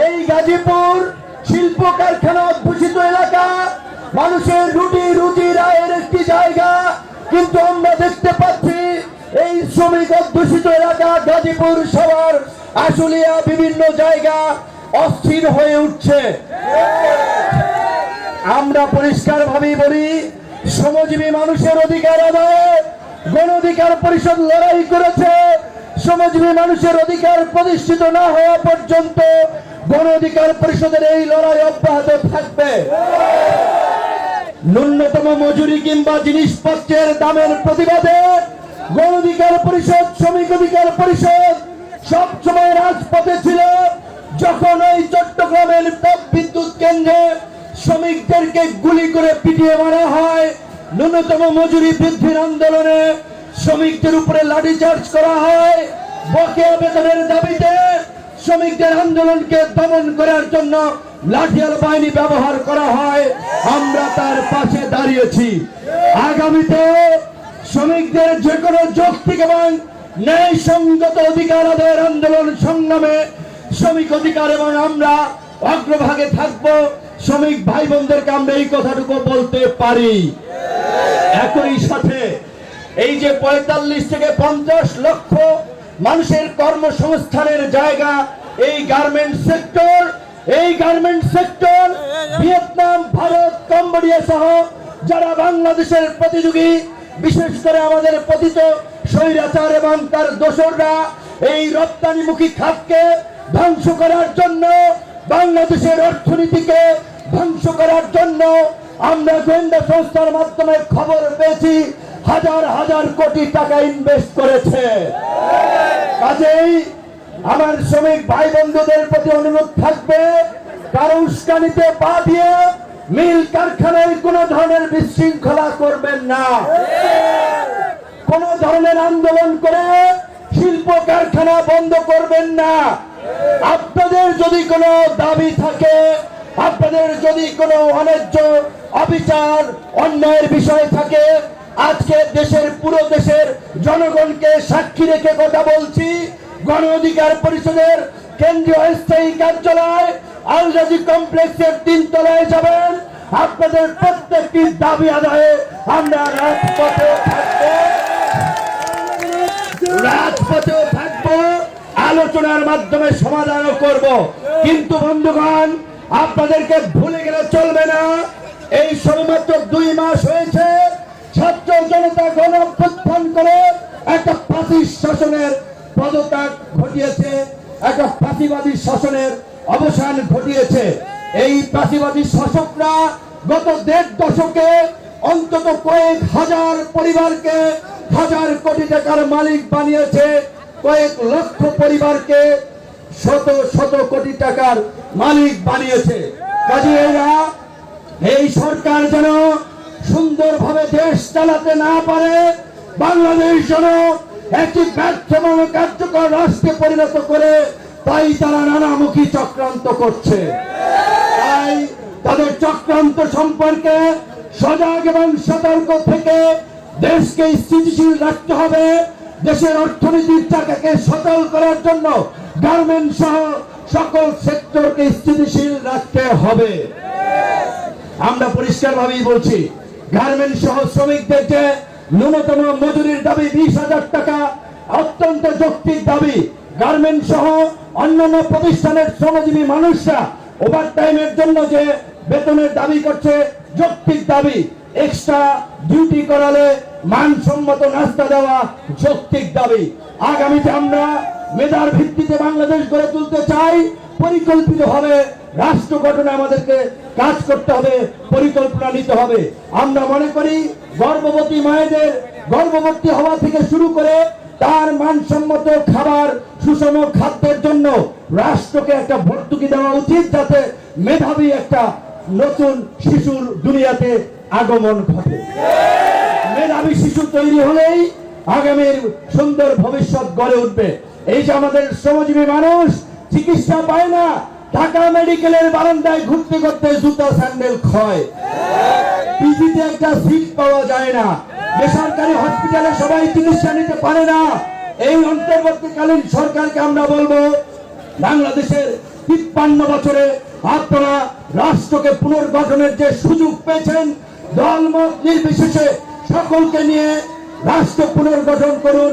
এই গাজীপুর শিল্প কারখানা অধ্যুষিত এলাকা, মানুষের রুটি রুজির আয়ের একটি জায়গা, কিন্তু আমরা দেখতে পাচ্ছি এই শ্রমিক অধ্যুষিত এলাকা গাজীপুর শহর, আশুলিয়া বিভিন্ন জায়গা অস্থির হয়ে উঠছে। আমরা পরিষ্কার ভাবেই বলি, শ্রমজীবী মানুষের অধিকার আদায়ে গণ অধিকার পরিষদ লড়াই করেছে। শ্রমজীবী মানুষের অধিকার প্রতিষ্ঠিত না হওয়া পর্যন্ত গণ অধিকার পরিষদের এই লড়াই অব্যাহত থাকবে। ন্যূনতম মজুরি কিংবা জিনিসপত্রের দামের প্রতিবাদে গণ অধিকার পরিষদ, শ্রমিক অধিকার পরিষদ সবসময় রাজপথে ছিল। যখন ওই চট্টগ্রামের তাপ বিদ্যুৎ কেন্দ্রে শ্রমিকদেরকে গুলি করে পিটিয়ে মারা হয়, ন্যূনতম মজুরি বৃদ্ধির আন্দোলনে শ্রমিকদের উপরে লাঠিচার্জ করা হয়, বকেয়া বেতনের দাবিতে শ্রমিকদের আন্দোলনকে দমন করার জন্য লাঠিয়াল বাহিনী ব্যবহার করা হয়, আমরা তার পাশে দাঁড়িয়েছি। আগামীতে শ্রমিকদের যে কোনো যৌক্তিক এবং ন্যায়সঙ্গত অধিকার আদায়ের আন্দোলন সংগ্রামে শ্রমিক অধিকার এবং আমরা অগ্রভাগে থাকব। শ্রমিক ভাই বোনদেরকে আমরা এই কথাটুকু বলতে পারি। একই সাথে এই যে ৪৫ থেকে ৫০ লক্ষ মানুষের কর্মসংস্থানের জায়গা এই গার্মেন্টস সেক্টর, এই garments sector Vietnam, Bharat, Cambodia সহ যারা বাংলাদেশের প্রতিযোগী, বিশেষ করে আমাদের পতিত স্বৈরাচার এবং তার দোসররা এই রপ্তানিমুখী খাতকে ধ্বংস করার জন্য, বাংলাদেশের অর্থনীতিকে ধ্বংস করার জন্য আমরা গোয়েন্দা সংস্থার মাধ্যমে খবর পেয়েছি হাজার হাজার কোটি টাকা ইনভেস্ট করেছে। কাজেই আমার শ্রমিক ভাই বন্ধুদের প্রতি অনুরোধ থাকবে, কারো উস্কানিতে পা দিয়ে মিল কারখানায় কোন ধরনের বিশৃঙ্খলা করবেন না। কোন ধরনের আন্দোলন করে শিল্প কারখানা বন্ধ করবেন না। আপনাদের যদি কোনো দাবি থাকে, আপনাদের যদি কোনো অন্যায্য অবিচার অন্যায়ের বিষয় থাকে, আজকে দেশের পুরো দেশের জনগণকে সাক্ষী রেখে কথা বলছি, গণ অধিকার পরিষদের কেন্দ্রীয় স্থায়ী কার্যালয় আলরাজি কমপ্লেক্সের ৩ তলায় যাবেন। আপনাদের প্রত্যেকটি দাবি আদায়ে আমরা রাজপথেও থাকবো, আলোচনার মাধ্যমে সমাধানও করব। কিন্তু বন্ধুগণ, আপনাদেরকে ভুলে গেলে চলবে না, এই সবেমাত্র ২ মাস হয়েছে ছাত্র জনতা গণ অভ্যুত্থান করে একটা ফাসিস্ট শাসনের পদত্যাগ ঘটিয়েছে, একটা ফাঁসিবাদী শাসনের অবসান ঘটিয়েছে। এই ফাঁসিবাদী শাসকরা গত ১.৫ দশকে অন্তত কয়েক হাজার পরিবারকে হাজার কোটি টাকার মালিক বানিয়েছে, কয়েক লক্ষ পরিবারকে শত শত কোটি টাকার মালিক বানিয়েছে। কাজে এই সরকার যেন সুন্দরভাবে দেশ চালাতে না পারে, বাংলাদেশ যেন একটি ব্যর্থমান কার্যকর রাষ্ট্রে পরিণত করে, তাই তারা নানামুখী চক্রান্ত করছে। তাই তাদের চক্রান্ত সম্পর্কে সজাগ এবং সতর্ক থেকে দেশকে স্থিতিশীল রাখতে হবে। দেশের অর্থনীতির চাকাকে সচল করার জন্য গার্মেন্টস সহ সকল সেক্টরকে স্থিতিশীল রাখতে হবে। আমরা পরিষ্কারভাবেই বলছি, গার্মেন্টস সহ শ্রমিকদের যে ন্যূনতম মজুরির দাবি ২০,০০০ টাকা অত্যন্ত যৌক্তিক দাবি। গার্মেন্টস সহ অন্যান্য প্রতিষ্ঠানের শ্রমজীবী মানুষরা ওভারটাইমের জন্য যে বেতনের দাবি করছে যৌক্তিক দাবি। এক্সট্রা ডিউটি করালে মানসম্মত নাস্তা দেওয়া যৌক্তিক দাবি। আগামীতে আমরা মেধার ভিত্তিতে বাংলাদেশ গড়ে তুলতে চাই। পরিকল্পিতভাবে রাষ্ট্র গঠনে আমাদেরকে কাজ করতে হবে, পরিকল্পনা নিতে হবে। আমরা মনে করি গর্ভবতী মায়েদের গর্ভবতী হওয়া থেকে শুরু করে তার মানসম্মত খাবার, সুষম খাদ্যের জন্য রাষ্ট্রকে একটা ভর্তুকি দেওয়া উচিত, যাতে মেধাবী একটা নতুন শিশুর দুনিয়াতে আগমন ঘটে। মেধাবী শিশু তৈরি হলেই আগামীর সুন্দর ভবিষ্যৎ গড়ে উঠবে। এই যে আমাদের শ্রমজীবী মানুষ চিকিৎসা পায় না, ঢাকা মেডিকেলের বারান্দায় ঘুরতে ঘুরতে জুতা স্যান্ডেল ক্ষয়, পিজিতে একটা সিট পাওয়া যায় না, বেসরকারি হসপিটালে সবাই চিকিৎসা নিতে পারে না। এই অন্তর্বর্তীকালীন সরকারকে আমরা বলবো, বাংলাদেশের 53 বছরে আপনারা রাষ্ট্রকে পুনর্গঠনের যে সুযোগ পেয়েছেন, দলমত নির্বিশেষে সকলকে নিয়ে রাষ্ট্র পুনর্গঠন করুন।